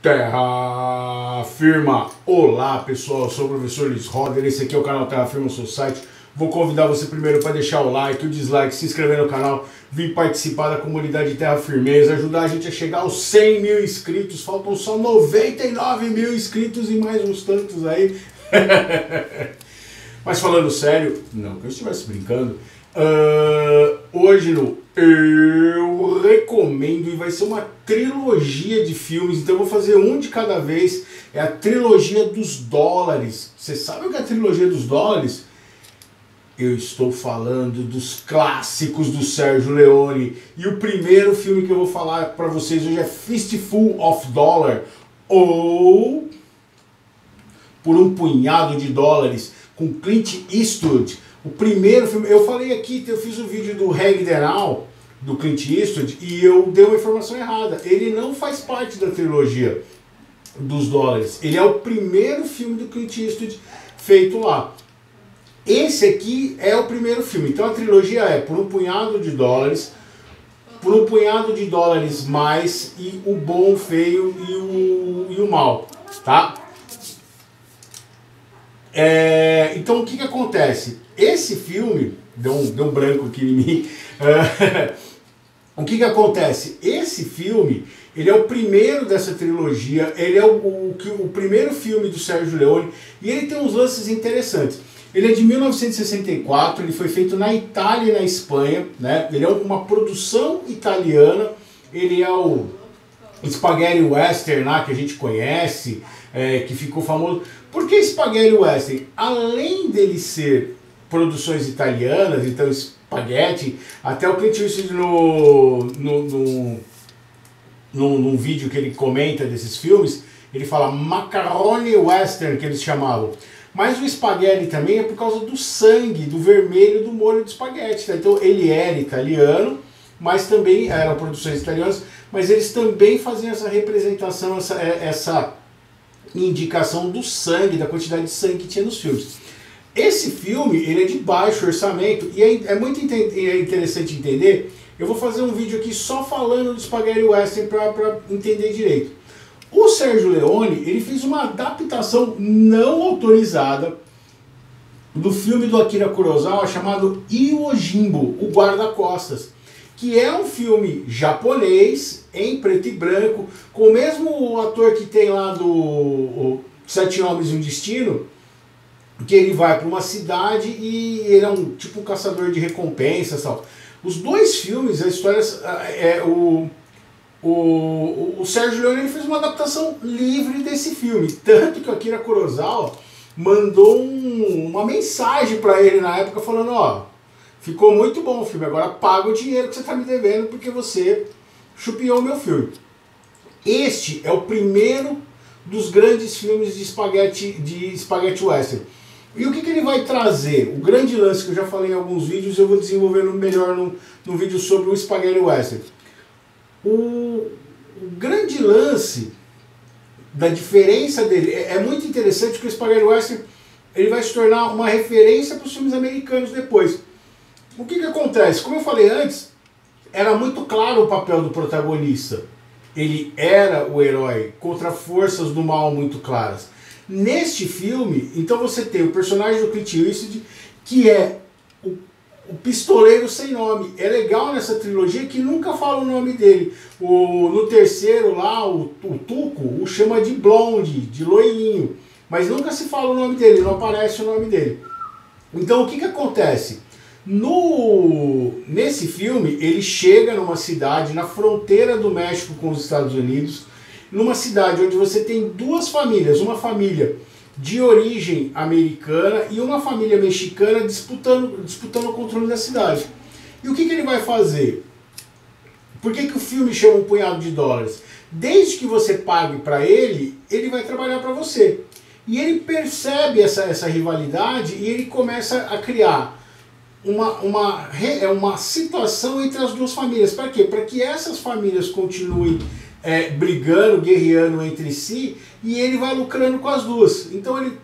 Terra Firma! Olá pessoal, eu sou o professor Luiz Roder, esse aqui é o canal Terra Firma Society. Vou convidar você primeiro para deixar o like, o dislike, se inscrever no canal, vir participar da comunidade Terra Firmeza, ajudar a gente a chegar aos 100 mil inscritos. Faltam só 99 mil inscritos e mais uns tantos aí. Mas falando sério, não que eu estivesse brincando, hoje eu recomendo, e vai ser uma trilogia de filmes, então eu vou fazer um de cada vez. É a trilogia dos dólares. Você sabe o que é a trilogia dos dólares? Eu estou falando dos clássicos do Sérgio Leone, e o primeiro filme que eu vou falar para vocês hoje é Fistful of Dollar, ou Por um Punhado de Dólares, com Clint Eastwood. O primeiro filme, eu falei aqui, eu fiz um vídeo do Hang the Now, do Clint Eastwood, e eu dei uma informação errada. Ele não faz parte da trilogia dos dólares. Ele é o primeiro filme do Clint Eastwood feito lá. Esse aqui é o primeiro filme. Então a trilogia é Por um Punhado de Dólares, Por um Punhado de Dólares Mais, e O Bom, o Feio e o Mal, tá? Então o que acontece? Esse filme, deu um branco aqui em mim, o que acontece? Esse filme, ele é o primeiro dessa trilogia, ele é o primeiro filme do Sérgio Leone, e ele tem uns lances interessantes. Ele é de 1964, ele foi feito na Itália e na Espanha, né? Ele é uma produção italiana, ele é o Spaghetti Western lá que a gente conhece, que ficou famoso. Por que Spaghetti Western? Além dele ser produções italianas, então Spaghetti, até o Clint Eastwood num vídeo que ele comenta desses filmes, ele fala Macaroni Western, que eles chamavam. Mas o Spaghetti também é por causa do sangue, do vermelho do molho de espaguete. Tá? Então ele era italiano, mas também eram produções italianas, mas eles também faziam essa representação, essa indicação do sangue, da quantidade de sangue que tinha nos filmes. Esse filme, ele é de baixo orçamento, e é muito interessante entender. Eu vou fazer um vídeo aqui só falando do Spaghetti Western para entender direito. O Sérgio Leone, ele fez uma adaptação não autorizada do filme do Akira Kurosawa chamado Yojimbo, o Guarda-Costas, que é um filme japonês, em preto e branco, com o mesmo ator que tem lá do Sete Homens e um Destino, que ele vai para uma cidade e ele é tipo um caçador de recompensas, tal. Os dois filmes, a história o Sérgio Leone, ele fez uma adaptação livre desse filme, tanto que o Akira Kurosawa mandou uma mensagem para ele na época falando, ó, ficou muito bom o filme, agora paga o dinheiro que você está me devendo porque você chupinhou o meu filme. Este é o primeiro dos grandes filmes de Spaghetti Western. E o que ele vai trazer? O grande lance que eu já falei em alguns vídeos, eu vou desenvolvendo melhor no vídeo sobre o Spaghetti Western. O grande lance da diferença dele é muito interessante, que o Spaghetti Western ele vai se tornar uma referência para os filmes americanos depois. O que acontece? Como eu falei antes, era muito claro o papel do protagonista. Ele era o herói contra forças do mal muito claras. Neste filme, então você tem o personagem do Clint Eastwood, que é o pistoleiro sem nome. É legal nessa trilogia que nunca fala o nome dele. No terceiro lá, o Tuco o chama de Blonde, de loirinho. Mas nunca se fala o nome dele, não aparece o nome dele. Então o que acontece? Nesse filme, ele chega numa cidade na fronteira do México com os Estados Unidos, numa cidade onde você tem duas famílias, uma família de origem americana e uma família mexicana disputando o controle da cidade. E o que ele vai fazer? Por que o filme chama Um Punhado de Dólares? Desde que você pague para ele, ele vai trabalhar para você. E ele percebe essa rivalidade e ele começa a criar uma situação entre as duas famílias. Para quê? Para que essas famílias continuem brigando, guerreando entre si, e ele vai lucrando com as duas. Então ele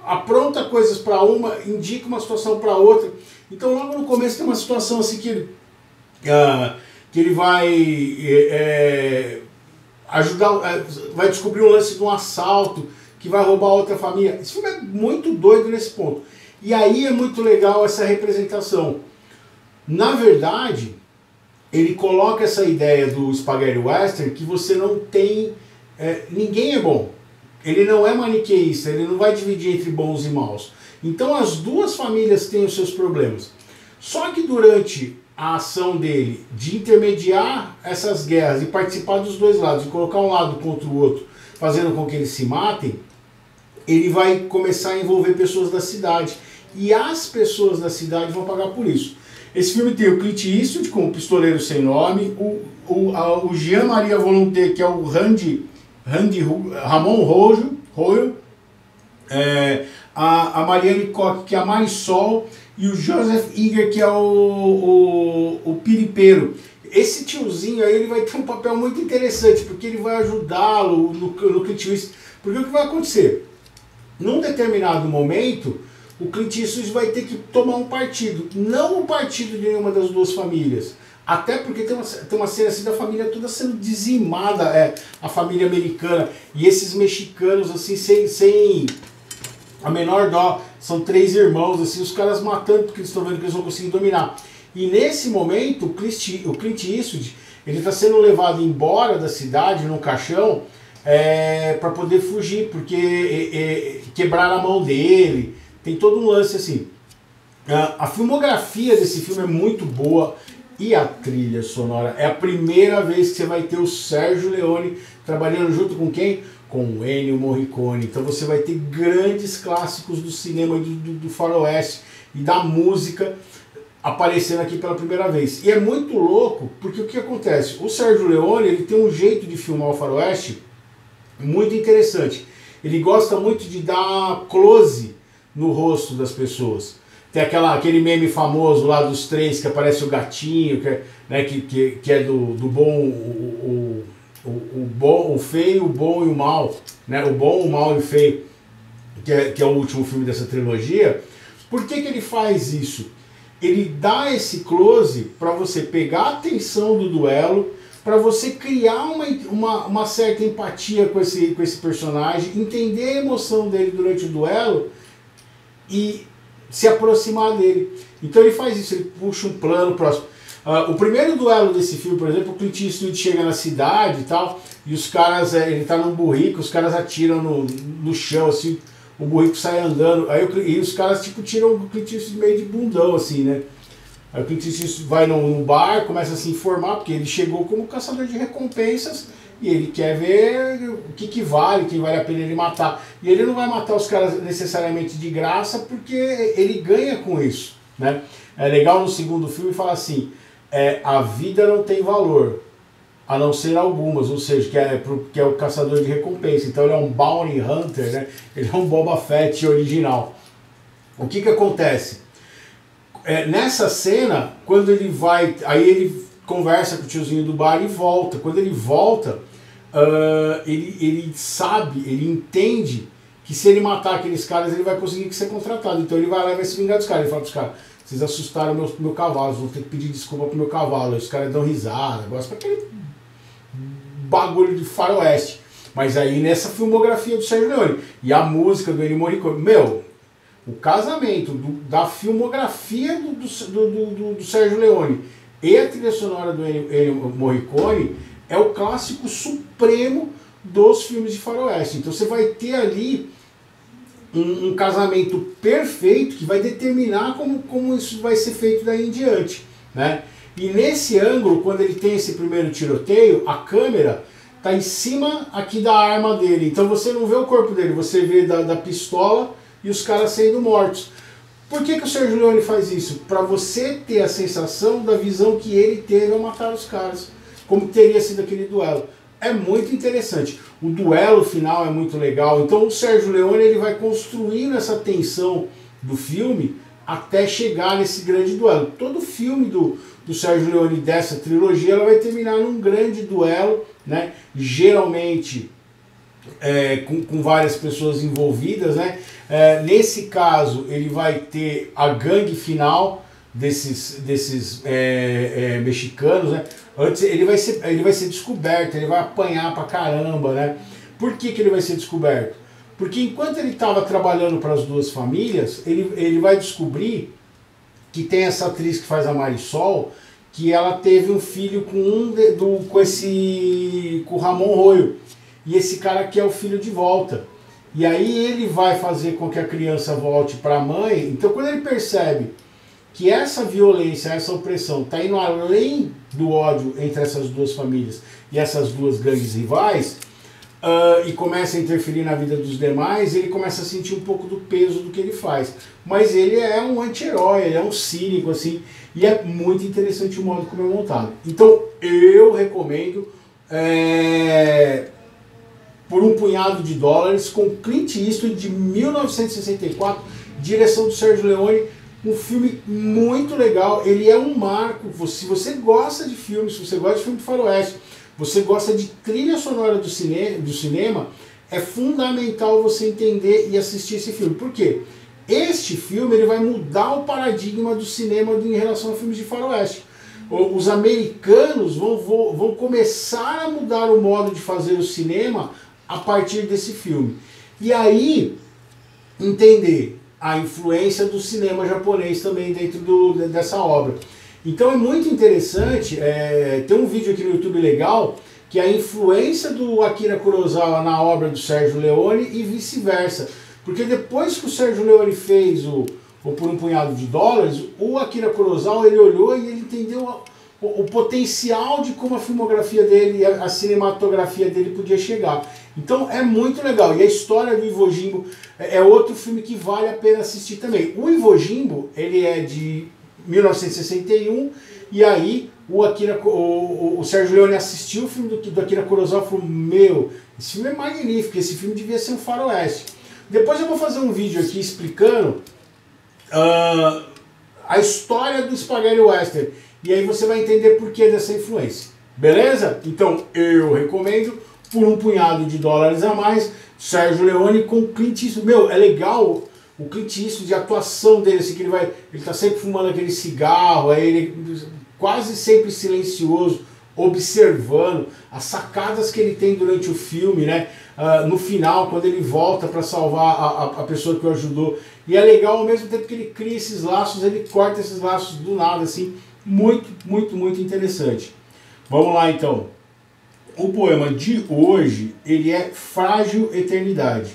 apronta coisas para uma, indica uma situação para outra. Então logo no começo tem uma situação assim que ele vai vai descobrir um lance de um assalto que vai roubar outra família. Esse filme é muito doido nesse ponto. E aí é muito legal essa representação. Na verdade, ele coloca essa ideia do Spaghetti Western que você não tem... ninguém é bom. Ele não é maniqueísta, ele não vai dividir entre bons e maus. Então as duas famílias têm os seus problemas. Só que durante a ação dele de intermediar essas guerras e participar dos dois lados, e colocar um lado contra o outro, fazendo com que eles se matem, ele vai começar a envolver pessoas da cidade. E as pessoas da cidade vão pagar por isso. Esse filme tem o Clint Eastwood com o Pistoleiro Sem Nome, o Jean-Marie Volonté, que é o Ramon Royo, a Marianne Koch, que é a Marisol, e o Joseph Eger, que é o Piripeiro. Esse tiozinho aí ele vai ter um papel muito interessante, porque ele vai ajudá-lo no Clint Eastwood. Porque o que vai acontecer? Num determinado momento, o Clint Eastwood vai ter que tomar um partido. Não o partido de nenhuma das duas famílias. Até porque tem uma cena assim da família toda sendo dizimada, a família americana. E esses mexicanos assim, sem a menor dó. São 3 irmãos, assim, os caras matando porque eles estão vendo que eles vão conseguir dominar. E nesse momento, o Clint Eastwood, ele está sendo levado embora da cidade num caixão para poder fugir, porque quebraram a mão dele. Tem todo um lance assim. A filmografia desse filme é muito boa e a trilha sonora. É a primeira vez que você vai ter o Sérgio Leone trabalhando junto com quem? Com o Ennio Morricone. Então você vai ter grandes clássicos do cinema do faroeste e da música aparecendo aqui pela primeira vez. E é muito louco, porque o que acontece? O Sérgio Leone ele tem um jeito de filmar o faroeste muito interessante. Ele gosta muito de dar close no rosto das pessoas. Tem aquele meme famoso lá dos 3 que aparece o gatinho, que é do bom, o feio, o bom e o mal, né? O bom, o mal e o feio, que é o último filme dessa trilogia. Por que ele faz isso? Ele dá esse close para você pegar a atenção do duelo, para você criar uma certa empatia com esse personagem, entender a emoção dele durante o duelo e se aproximar dele. Então ele faz isso, ele puxa um plano próximo. O primeiro duelo desse filme, por exemplo, o Clint Eastwood chega na cidade e tal, e os caras, ele tá num burrico, os caras atiram no chão, assim, o burrico sai andando, e os caras tipo tiram o Clint Eastwood meio de bundão, assim, né? Aí o Clint Eastwood vai num bar, começa a se informar, porque ele chegou como caçador de recompensas, e ele quer ver o que vale, quem vale a pena ele matar. E ele não vai matar os caras necessariamente de graça, porque ele ganha com isso, né? É legal no segundo filme falar assim, a vida não tem valor, a não ser algumas, ou seja, que é o caçador de recompensa. Então ele é um bounty hunter, né? Ele é um Boba Fett original. O que acontece? Nessa cena, quando ele vai, aí ele conversa com o tiozinho do bar e volta. Quando ele volta, ele sabe, ele entende que se ele matar aqueles caras, ele vai conseguir ser contratado. Então ele vai lá e vai se vingar dos caras. Ele fala pros caras, vocês assustaram meu cavalo, vão ter que pedir desculpa pro meu cavalo. Aí os caras dão risada, gostam daquele bagulho de faroeste. Mas aí nessa filmografia do Sérgio Leone, e a música do Ennio Morricone, o casamento da filmografia do Sérgio Leone e a trilha sonora do Ennio Morricone é o clássico supremo dos filmes de faroeste. Então você vai ter ali um casamento perfeito que vai determinar como isso vai ser feito daí em diante, né? E nesse ângulo, quando ele tem esse primeiro tiroteio, a câmera está em cima aqui da arma dele. Então você não vê o corpo dele, você vê da pistola e os caras sendo mortos. Por que o Sérgio Leone faz isso? Para você ter a sensação da visão que ele teve ao matar os caras, como teria sido aquele duelo. É muito interessante. O duelo final é muito legal. Então o Sérgio Leone ele vai construindo essa tensão do filme até chegar nesse grande duelo. Todo filme do Sérgio Leone dessa trilogia ela vai terminar num grande duelo, né? Geralmente com várias pessoas envolvidas, né? Nesse caso ele vai ter a gangue final desses mexicanos, né? Antes ele vai ser descoberto, ele vai apanhar pra caramba, né? Por que ele vai ser descoberto? Porque enquanto ele estava trabalhando para as duas famílias, ele vai descobrir que tem essa atriz que faz a Marisol, que ela teve um filho com com o Ramon Royo. E esse cara aqui é o filho de volta. E aí ele vai fazer com que a criança volte para a mãe. Então quando ele percebe que essa violência, essa opressão está indo além do ódio entre essas duas famílias e essas duas gangues rivais, e começa a interferir na vida dos demais, ele começa a sentir um pouco do peso do que ele faz. Mas ele é um anti-herói, ele é um cínico, assim, e é muito interessante o modo como é montado. Então eu recomendo Por um Punhado de Dólares, com Clint Eastwood, de 1964, direção do Sergio Leone. Um filme muito legal, ele é um marco. Se você gosta de filmes, se você gosta de filme de faroeste, você gosta de trilha sonora do cinema, é fundamental você entender e assistir esse filme. Por quê? Este filme ele vai mudar o paradigma do cinema em relação a filmes de faroeste. Os americanos vão começar a mudar o modo de fazer o cinema a partir desse filme. E aí, entender a influência do cinema japonês também dentro dessa obra. Então é muito interessante, tem um vídeo aqui no YouTube legal, que é a influência do Akira Kurosawa na obra do Sergio Leone e vice-versa. Porque depois que o Sergio Leone fez o Por um Punhado de Dólares, o Akira Kurosawa ele olhou e ele entendeu o potencial de como a filmografia dele, a cinematografia dele podia chegar. Então é muito legal. E a história do Iwo Jimbo é outro filme que vale a pena assistir também. O Iwo Jimbo, ele é de 1961, e aí o Sergio Leone assistiu o filme do Akira Kurosawa e falou: meu, esse filme é magnífico, esse filme devia ser um faroeste. Depois eu vou fazer um vídeo aqui explicando a história do Spaghetti Western, e aí você vai entender por que dessa influência. Beleza? Então eu recomendo Por um Punhado de Dólares a Mais, Sergio Leone com Clint Eastwood. Meu, é legal o Clint Eastwood, de atuação dele, assim, que ele tá sempre fumando aquele cigarro, aí ele quase sempre silencioso, observando as sacadas que ele tem durante o filme, né? No final, quando ele volta para salvar a pessoa que o ajudou. E é legal, ao mesmo tempo que ele cria esses laços, ele corta esses laços do nada, assim, muito, muito, muito interessante. Vamos lá, então. O poema de hoje, ele é Frágil Eternidade.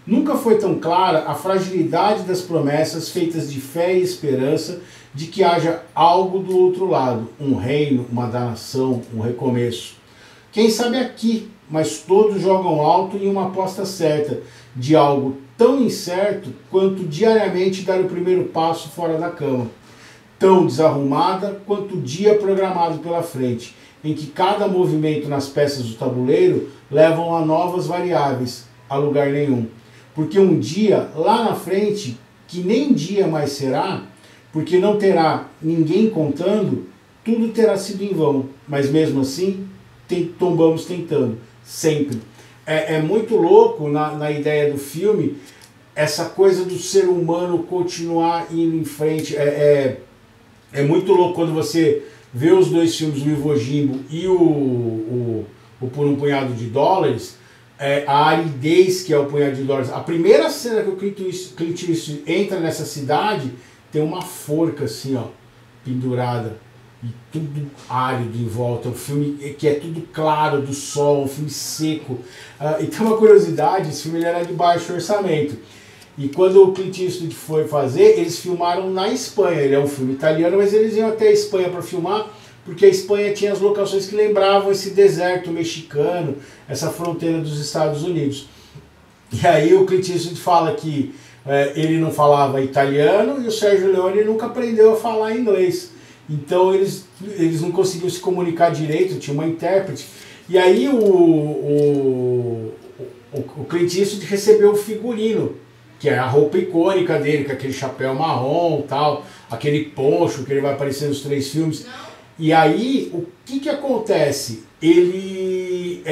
Nunca foi tão clara a fragilidade das promessas feitas de fé e esperança de que haja algo do outro lado, um reino, uma nação, um recomeço. Quem sabe aqui, mas todos jogam alto em uma aposta certa de algo tão incerto quanto diariamente dar o primeiro passo fora da cama, tão desarrumada quanto o dia programado pela frente, em que cada movimento nas peças do tabuleiro levam a novas variáveis, a lugar nenhum. Porque um dia, lá na frente, que nem dia mais será, porque não terá ninguém contando, tudo terá sido em vão. Mas mesmo assim, tombamos tentando, sempre. É muito louco na ideia do filme, essa coisa do ser humano continuar indo em frente. É muito louco quando você vê os dois filmes, o Iwo Jimbo e o Por um Punhado de Dólares, a aridez que é o Punhado de Dólares. A primeira cena que o Clint Eastwood entra nessa cidade, tem uma forca assim, ó, pendurada, e tudo árido em volta. É um filme que é tudo claro do sol, um filme seco. E tem uma curiosidade, esse filme ele era de baixo orçamento. E quando o Clint Eastwood foi fazer, eles filmaram na Espanha. Ele é um filme italiano, mas eles iam até a Espanha para filmar, porque a Espanha tinha as locações que lembravam esse deserto mexicano, essa fronteira dos Estados Unidos. E aí o Clint Eastwood fala que ele não falava italiano e o Sergio Leone nunca aprendeu a falar inglês. Então eles não conseguiam se comunicar direito, tinha uma intérprete. E aí o Clint Eastwood recebeu o figurino, que é a roupa icônica dele, com aquele chapéu marrom, tal, aquele poncho que ele vai aparecer nos 3 filmes. E aí, o que acontece? Ele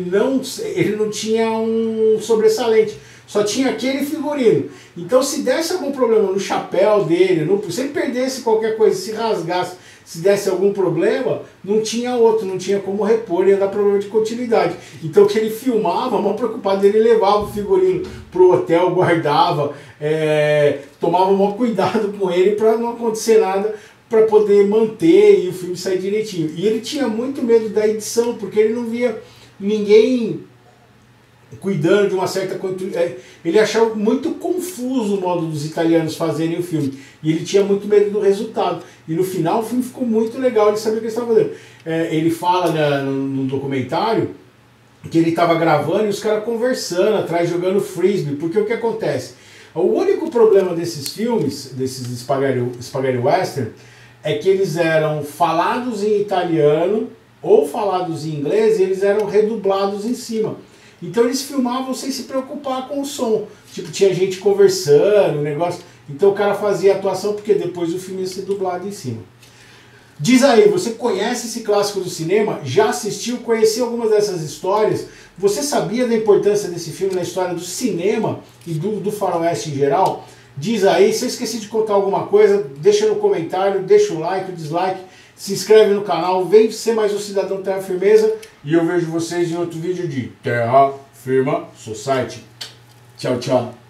não tinha um sobressalente, só tinha aquele figurino. Então, se desse algum problema no chapéu dele, se ele perdesse qualquer coisa, se rasgasse, se desse algum problema, não tinha outro, não tinha como repor, ia dar problema de continuidade. Então que ele filmava, mal preocupado, ele levava o figurino pro hotel, guardava, tomava o maior cuidado com ele para não acontecer nada, para poder manter e o filme sair direitinho. E ele tinha muito medo da edição, porque ele não via ninguém cuidando de uma certa... Ele achava muito confuso o modo dos italianos fazerem o filme. E ele tinha muito medo do resultado. E no final o filme ficou muito legal, ele sabia o que ele estava fazendo. Ele fala no documentário que ele estava gravando e os caras conversando atrás, jogando frisbee. Porque o que acontece? O único problema desses filmes, desses spaghetti western, é que eles eram falados em italiano ou falados em inglês e eles eram redublados em cima. Então eles filmavam sem se preocupar com o som. Tipo, tinha gente conversando, negócio. Então o cara fazia a atuação porque depois o filme ia ser dublado em cima. Diz aí, você conhece esse clássico do cinema? Já assistiu? Conheceu algumas dessas histórias? Você sabia da importância desse filme na história do cinema e do faroeste em geral? Diz aí, se eu esqueci de contar alguma coisa, deixa no comentário, deixa o like, o dislike, se inscreve no canal, vem ser mais um cidadão Terra Firmeza e eu vejo vocês em outro vídeo de Terra Firma Society. Tchau, tchau.